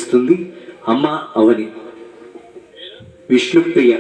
ఆలపిస్తుంది అమ్మ అవని. విష్ణుప్రియ.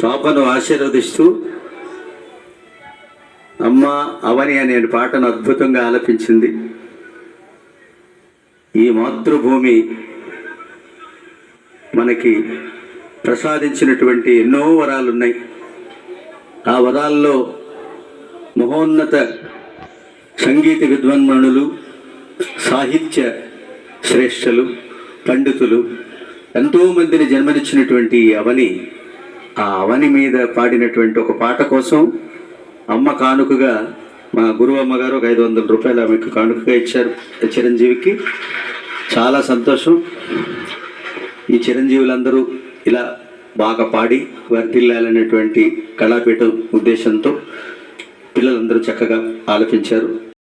పాపను ఆశీర్వదిస్తూ అమ్మ అవని అనే పాటను అద్భుతంగా ఆలపించింది. ఈ మాతృభూమి మనకి ప్రసాదించినటువంటి ఎన్నో వరాలు ఉన్నాయి. ఆ వరాల్లో మహోన్నత సంగీత విద్వాన్మణులు, సాహిత్య శ్రేష్ఠులు, పండితులు ఎంతోమందిని జన్మనిచ్చినటువంటి ఈ అవని, ఆ అవని మీద పాడినటువంటి ఒక పాట కోసం అమ్మ కానుకగా మా గురువు అమ్మగారు ఒక 500 రూపాయలు ఆమెకు కానుకగా ఇచ్చారు చిరంజీవికి. చాలా సంతోషం. ఈ చిరంజీవులందరూ ఇలా బాగా పాడి వర్ధిల్లాలనేటువంటి కళాపీఠం ఉద్దేశంతో పిల్లలందరూ చక్కగా ఆలపించారు.